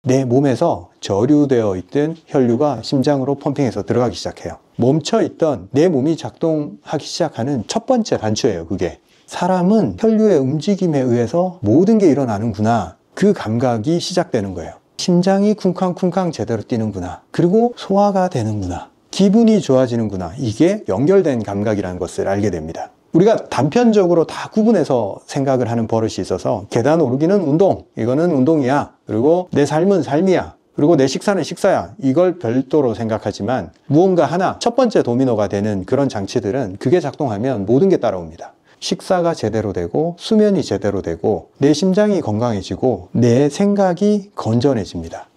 내 몸에서 저류되어 있던 혈류가 심장으로 펌핑해서 들어가기 시작해요. 멈춰있던 내 몸이 작동하기 시작하는 첫 번째 단추예요, 그게. 사람은 혈류의 움직임에 의해서 모든 게 일어나는구나. 그 감각이 시작되는 거예요. 심장이 쿵쾅쿵쾅 제대로 뛰는구나. 그리고 소화가 되는구나. 기분이 좋아지는구나. 이게 연결된 감각이라는 것을 알게 됩니다. 우리가 단편적으로 다 구분해서 생각을 하는 버릇이 있어서 계단 오르기는 운동, 이거는 운동이야. 그리고 내 삶은 삶이야. 그리고 내 식사는 식사야. 이걸 별도로 생각하지만 무언가 하나, 첫 번째 도미노가 되는 그런 장치들은 그게 작동하면 모든 게 따라옵니다. 식사가 제대로 되고 수면이 제대로 되고 내 심장이 건강해지고 내 생각이 건전해집니다.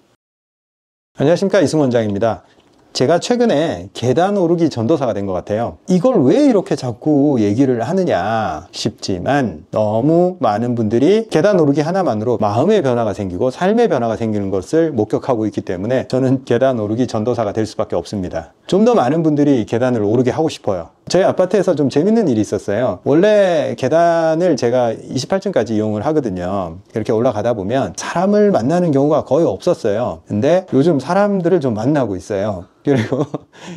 안녕하십니까, 이승훈 원장입니다. 제가 최근에 계단 오르기 전도사가 된 것 같아요. 이걸 왜 이렇게 자꾸 얘기를 하느냐 싶지만 너무 많은 분들이 계단 오르기 하나만으로 마음의 변화가 생기고 삶의 변화가 생기는 것을 목격하고 있기 때문에 저는 계단 오르기 전도사가 될 수밖에 없습니다. 좀 더 많은 분들이 계단을 오르게 하고 싶어요. 저희 아파트에서 좀 재밌는 일이 있었어요. 원래 계단을 제가 28층까지 이용을 하거든요. 이렇게 올라가다 보면 사람을 만나는 경우가 거의 없었어요. 근데 요즘 사람들을 좀 만나고 있어요. 그리고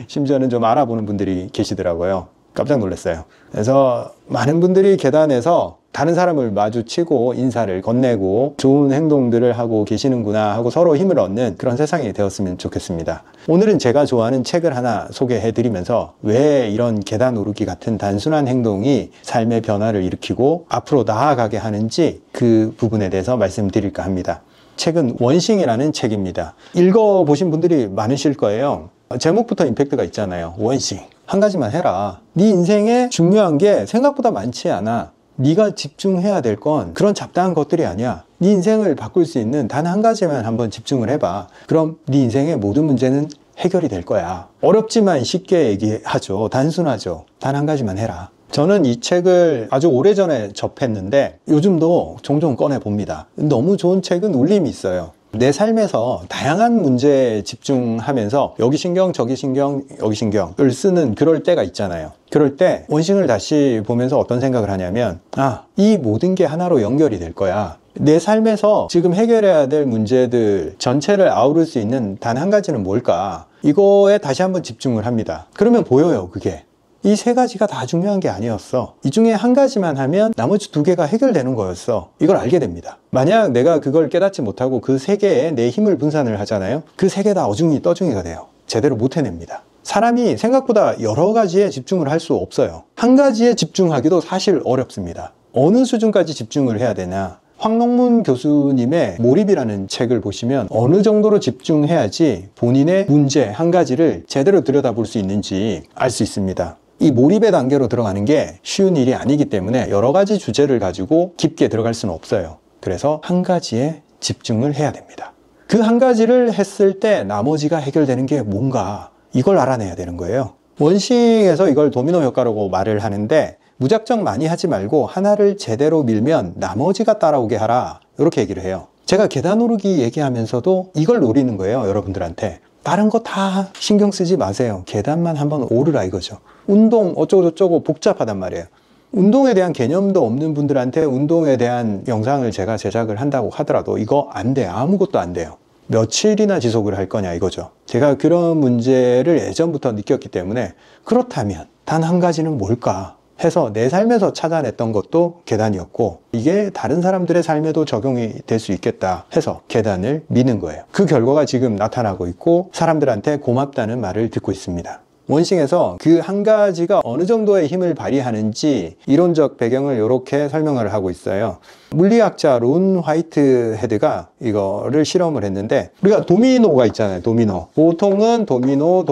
심지어는 좀 알아보는 분들이 계시더라고요. 깜짝 놀랐어요. 그래서 많은 분들이 계단에서 다른 사람을 마주치고 인사를 건네고 좋은 행동들을 하고 계시는구나 하고 서로 힘을 얻는 그런 세상이 되었으면 좋겠습니다. 오늘은 제가 좋아하는 책을 하나 소개해 드리면서 왜 이런 계단 오르기 같은 단순한 행동이 삶의 변화를 일으키고 앞으로 나아가게 하는지 그 부분에 대해서 말씀드릴까 합니다. 책은 원싱이라는 책입니다. 읽어보신 분들이 많으실 거예요. 제목부터 임팩트가 있잖아요. 원싱. 한 가지만 해라. 네 인생에 중요한 게 생각보다 많지 않아. 네가 집중해야 될 건 그런 잡다한 것들이 아니야. 네 인생을 바꿀 수 있는 단 한 가지만 한번 집중을 해봐. 그럼 네 인생의 모든 문제는 해결이 될 거야. 어렵지만 쉽게 얘기하죠. 단순하죠. 단 한 가지만 해라. 저는 이 책을 아주 오래전에 접했는데 요즘도 종종 꺼내봅니다. 너무 좋은 책은 울림이 있어요. 내 삶에서 다양한 문제에 집중하면서 여기 신경, 저기 신경, 여기 신경을 쓰는 그럴 때가 있잖아요. 그럴 때 원싱을 다시 보면서 어떤 생각을 하냐면 이 모든 게 하나로 연결이 될 거야. 내 삶에서 지금 해결해야 될 문제들 전체를 아우를 수 있는 단 한 가지는 뭘까? 이거에 다시 한번 집중을 합니다. 그러면 보여요, 그게. 이 세 가지가 다 중요한 게 아니었어. 이 중에 한 가지만 하면 나머지 두 개가 해결되는 거였어. 이걸 알게 됩니다. 만약 내가 그걸 깨닫지 못하고 그 세 개에 내 힘을 분산을 하잖아요. 그 세 개 다 어중이 떠중이가 돼요. 제대로 못 해냅니다. 사람이 생각보다 여러 가지에 집중을 할 수 없어요. 한 가지에 집중하기도 사실 어렵습니다. 어느 수준까지 집중을 해야 되냐? 황농문 교수님의 몰입이라는 책을 보시면 어느 정도로 집중해야지 본인의 문제 한 가지를 제대로 들여다볼 수 있는지 알 수 있습니다. 이 몰입의 단계로 들어가는 게 쉬운 일이 아니기 때문에 여러 가지 주제를 가지고 깊게 들어갈 수는 없어요. 그래서 한 가지에 집중을 해야 됩니다. 그 한 가지를 했을 때 나머지가 해결되는 게 뭔가 이걸 알아내야 되는 거예요. 원싱에서 이걸 도미노 효과라고 말을 하는데 무작정 많이 하지 말고 하나를 제대로 밀면 나머지가 따라오게 하라, 이렇게 얘기를 해요. 제가 계단 오르기 얘기하면서도 이걸 노리는 거예요, 여러분들한테. 다른 거 다 신경 쓰지 마세요. 계단만 한번 오르라 이거죠. 운동 어쩌고저쩌고 복잡하단 말이에요. 운동에 대한 개념도 없는 분들한테 운동에 대한 영상을 제가 제작을 한다고 하더라도 이거 안 돼. 아무것도 안 돼요. 며칠이나 지속을 할 거냐 이거죠. 제가 그런 문제를 예전부터 느꼈기 때문에 그렇다면 단 한 가지는 뭘까 해서 내 삶에서 찾아냈던 것도 계단이었고 이게 다른 사람들의 삶에도 적용이 될 수 있겠다 해서 계단을 미는 거예요. 그 결과가 지금 나타나고 있고 사람들한테 고맙다는 말을 듣고 있습니다. 원싱에서 그 한 가지가 어느 정도의 힘을 발휘하는지 이론적 배경을 이렇게 설명을 하고 있어요. 물리학자 론 화이트헤드가 이거를 실험을 했는데 우리가 도미노가 있잖아요. 도미노. 보통은 도미노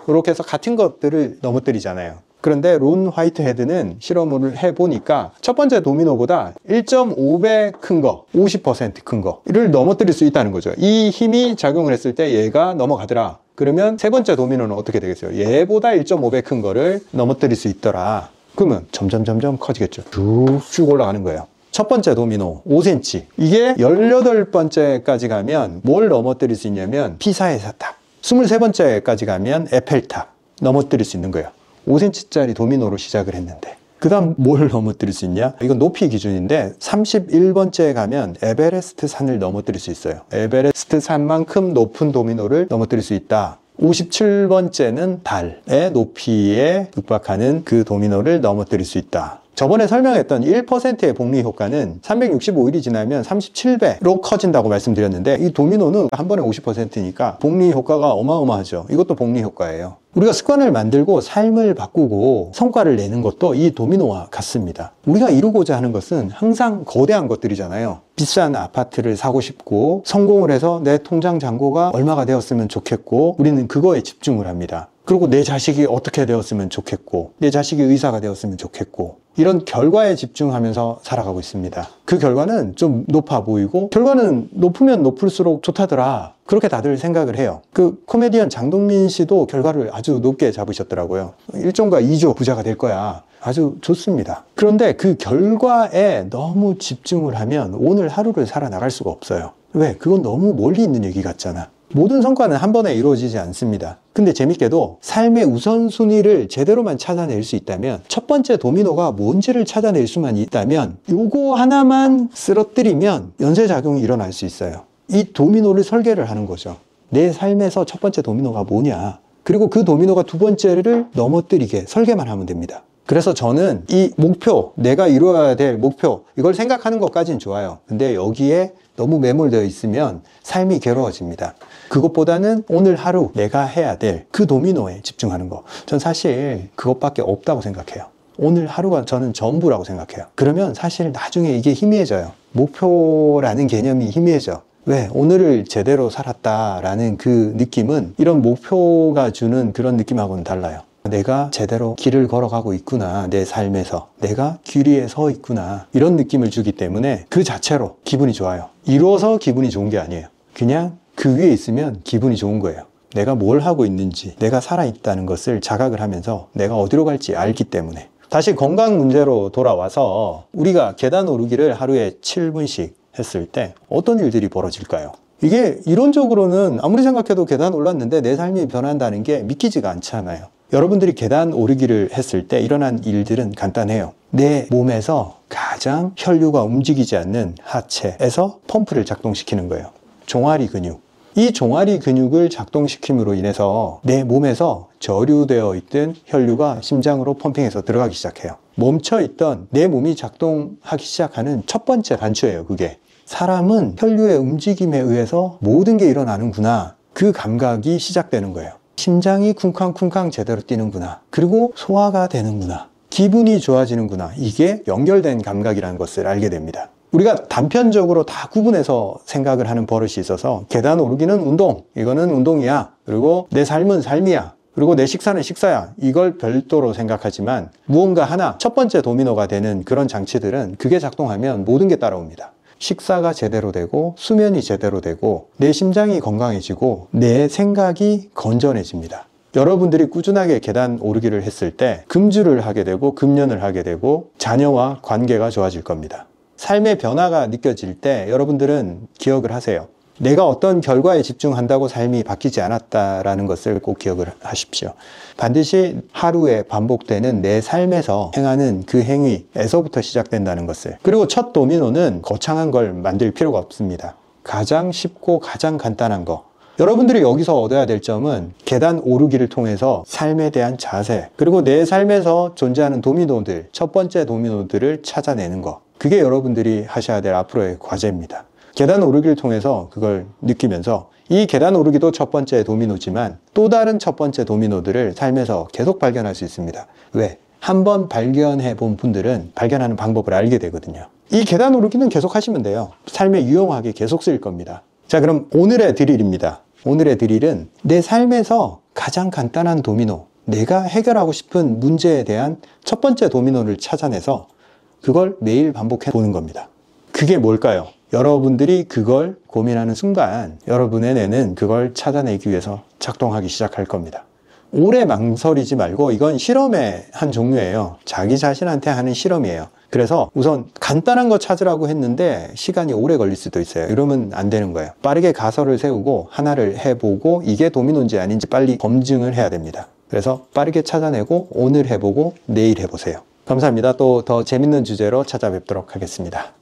이렇게 해서 같은 것들을 넘어뜨리잖아요. 그런데 론 화이트헤드는 실험을 해보니까 첫 번째 도미노보다 1.5배 큰 거, 50% 큰 거를 넘어뜨릴 수 있다는 거죠. 이 힘이 작용을 했을 때 얘가 넘어가더라. 그러면 세 번째 도미노는 어떻게 되겠어요? 얘보다 1.5배 큰 거를 넘어뜨릴 수 있더라. 그러면 점점 커지겠죠. 쭉 올라가는 거예요. 첫 번째 도미노 5cm. 이게 18번째까지 가면 뭘 넘어뜨릴 수 있냐면 피사의 사탑. 23번째까지 가면 에펠탑 넘어뜨릴 수 있는 거예요. 5cm짜리 도미노로 시작을 했는데 그 다음 뭘 넘어뜨릴 수 있냐? 이건 높이 기준인데 31번째에 가면 에베레스트 산을 넘어뜨릴 수 있어요. 에베레스트 산만큼 높은 도미노를 넘어뜨릴 수 있다. 57번째는 달의 높이에 육박하는 그 도미노를 넘어뜨릴 수 있다. 저번에 설명했던 1%의 복리 효과는 365일이 지나면 37배로 커진다고 말씀드렸는데, 이 도미노는 한 번에 50%니까 복리 효과가 어마어마하죠. 이것도 복리 효과예요. 우리가 습관을 만들고 삶을 바꾸고 성과를 내는 것도 이 도미노와 같습니다. 우리가 이루고자 하는 것은 항상 거대한 것들이잖아요. 비싼 아파트를 사고 싶고, 성공을 해서 내 통장 잔고가 얼마가 되었으면 좋겠고, 우리는 그거에 집중을 합니다. 그리고 내 자식이 어떻게 되었으면 좋겠고, 내 자식이 의사가 되었으면 좋겠고, 이런 결과에 집중하면서 살아가고 있습니다. 그 결과는 좀 높아 보이고, 결과는 높으면 높을수록 좋다더라, 그렇게 다들 생각을 해요. 그 코미디언 장동민 씨도 결과를 아주 높게 잡으셨더라고요. 1조가 2조 부자가 될 거야. 아주 좋습니다. 그런데 그 결과에 너무 집중을 하면 오늘 하루를 살아나갈 수가 없어요. 왜? 그건 너무 멀리 있는 얘기 같잖아. 모든 성과는 한 번에 이루어지지 않습니다. 근데 재밌게도 삶의 우선순위를 제대로만 찾아낼 수 있다면, 첫 번째 도미노가 뭔지를 찾아낼 수만 있다면, 요거 하나만 쓰러뜨리면 연쇄작용이 일어날 수 있어요. 이 도미노를 설계를 하는 거죠. 내 삶에서 첫 번째 도미노가 뭐냐, 그리고 그 도미노가 두 번째를 넘어뜨리게 설계만 하면 됩니다. 그래서 저는 이 목표, 내가 이루어야 될 목표, 이걸 생각하는 것까지는 좋아요. 근데 여기에 너무 매몰되어 있으면 삶이 괴로워집니다. 그것보다는 오늘 하루 내가 해야 될 그 도미노에 집중하는 거, 전 사실 그것밖에 없다고 생각해요. 오늘 하루가 저는 전부라고 생각해요. 그러면 사실 나중에 이게 희미해져요. 목표라는 개념이 희미해져. 왜? 오늘을 제대로 살았다라는 그 느낌은 이런 목표가 주는 그런 느낌하고는 달라요. 내가 제대로 길을 걸어가고 있구나, 내 삶에서 내가 길 위에 서 있구나, 이런 느낌을 주기 때문에 그 자체로 기분이 좋아요. 이루어서 기분이 좋은 게 아니에요. 그냥 그 위에 있으면 기분이 좋은 거예요. 내가 뭘 하고 있는지, 내가 살아있다는 것을 자각을 하면서 내가 어디로 갈지 알기 때문에. 다시 건강 문제로 돌아와서, 우리가 계단 오르기를 하루에 7분씩 했을 때 어떤 일들이 벌어질까요? 이게 이론적으로는 아무리 생각해도 계단 올랐는데 내 삶이 변한다는 게 믿기지가 않잖아요. 여러분들이 계단 오르기를 했을 때 일어난 일들은 간단해요. 내 몸에서 가장 혈류가 움직이지 않는 하체에서 펌프를 작동시키는 거예요. 종아리 근육. 이 종아리 근육을 작동시킴으로 인해서 내 몸에서 저류되어 있던 혈류가 심장으로 펌핑해서 들어가기 시작해요. 멈춰있던 내 몸이 작동하기 시작하는 첫 번째 단추예요, 그게. 사람은 혈류의 움직임에 의해서 모든 게 일어나는구나, 그 감각이 시작되는 거예요. 심장이 쿵쾅쿵쾅 제대로 뛰는구나, 그리고 소화가 되는구나, 기분이 좋아지는구나, 이게 연결된 감각이라는 것을 알게 됩니다. 우리가 단편적으로 다 구분해서 생각을 하는 버릇이 있어서, 계단 오르기는 운동, 이거는 운동이야, 그리고 내 삶은 삶이야, 그리고 내 식사는 식사야, 이걸 별도로 생각하지만, 무언가 하나 첫 번째 도미노가 되는 그런 장치들은 그게 작동하면 모든 게 따라옵니다. 식사가 제대로 되고, 수면이 제대로 되고, 내 심장이 건강해지고, 내 생각이 건전해집니다. 여러분들이 꾸준하게 계단 오르기를 했을 때 금주를 하게 되고, 금년을 하게 되고, 자녀와 관계가 좋아질 겁니다. 삶의 변화가 느껴질 때 여러분들은 기억을 하세요. 내가 어떤 결과에 집중한다고 삶이 바뀌지 않았다라는 것을 꼭 기억을 하십시오. 반드시 하루에 반복되는 내 삶에서 행하는 그 행위에서부터 시작된다는 것을. 그리고 첫 도미노는 거창한 걸 만들 필요가 없습니다. 가장 쉽고 가장 간단한 거. 여러분들이 여기서 얻어야 될 점은 계단 오르기를 통해서 삶에 대한 자세, 그리고 내 삶에서 존재하는 도미노들, 첫 번째 도미노들을 찾아내는 거. 그게 여러분들이 하셔야 될 앞으로의 과제입니다. 계단 오르기를 통해서 그걸 느끼면서, 이 계단 오르기도 첫 번째 도미노지만 또 다른 첫 번째 도미노들을 삶에서 계속 발견할 수 있습니다. 왜? 한번 발견해 본 분들은 발견하는 방법을 알게 되거든요. 이 계단 오르기는 계속 하시면 돼요. 삶에 유용하게 계속 쓰일 겁니다. 자, 그럼 오늘의 드릴입니다. 오늘의 드릴은 내 삶에서 가장 간단한 도미노, 내가 해결하고 싶은 문제에 대한 첫 번째 도미노를 찾아내서 그걸 매일 반복해 보는 겁니다. 그게 뭘까요? 여러분들이 그걸 고민하는 순간 여러분의 뇌는 그걸 찾아내기 위해서 작동하기 시작할 겁니다. 오래 망설이지 말고, 이건 실험의 한 종류예요. 자기 자신한테 하는 실험이에요. 그래서 우선 간단한 거 찾으라고 했는데 시간이 오래 걸릴 수도 있어요. 이러면 안 되는 거예요. 빠르게 가설을 세우고 하나를 해보고 이게 도미노인지 아닌지 빨리 검증을 해야 됩니다. 그래서 빠르게 찾아내고 오늘 해보고 내일 해보세요. 감사합니다. 또 더 재밌는 주제로 찾아뵙도록 하겠습니다.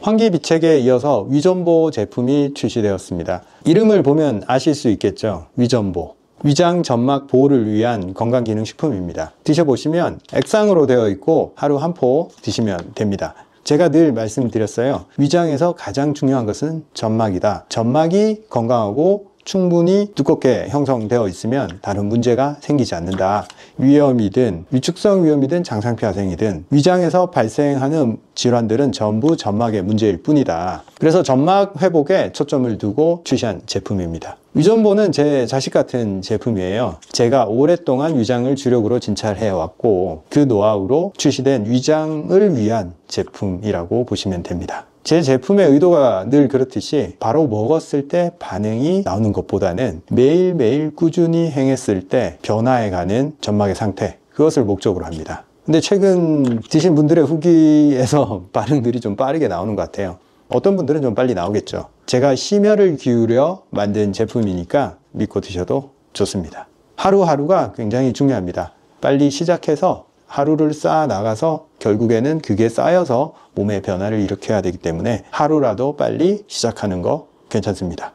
환기비책에 이어서 위전보 제품이 출시되었습니다. 이름을 보면 아실 수 있겠죠. 위전보. 위장 점막 보호를 위한 건강기능식품입니다. 드셔보시면 액상으로 되어 있고 하루 한 포 드시면 됩니다. 제가 늘 말씀드렸어요. 위장에서 가장 중요한 것은 점막이다. 점막이 건강하고 충분히 두껍게 형성되어 있으면 다른 문제가 생기지 않는다. 위염이든 위축성 위염이든 장상피하생이든 위장에서 발생하는 질환들은 전부 점막의 문제일 뿐이다. 그래서 점막 회복에 초점을 두고 출시한 제품입니다. 위전보는 제 자식 같은 제품이에요. 제가 오랫동안 위장을 주력으로 진찰해 왔고 그 노하우로 출시된 위장을 위한 제품이라고 보시면 됩니다. 제 제품의 의도가 늘 그렇듯이 바로 먹었을 때 반응이 나오는 것보다는 매일매일 꾸준히 행했을 때 변화해가는 점막의 상태, 그것을 목적으로 합니다. 근데 최근 드신 분들의 후기에서 반응들이 좀 빠르게 나오는 것 같아요. 어떤 분들은 좀 빨리 나오겠죠. 제가 심혈을 기울여 만든 제품이니까 믿고 드셔도 좋습니다. 하루하루가 굉장히 중요합니다. 빨리 시작해서 하루를 쌓아 나가서 결국에는 그게 쌓여서 몸의 변화를 일으켜야 되기 때문에 하루라도 빨리 시작하는 거 괜찮습니다.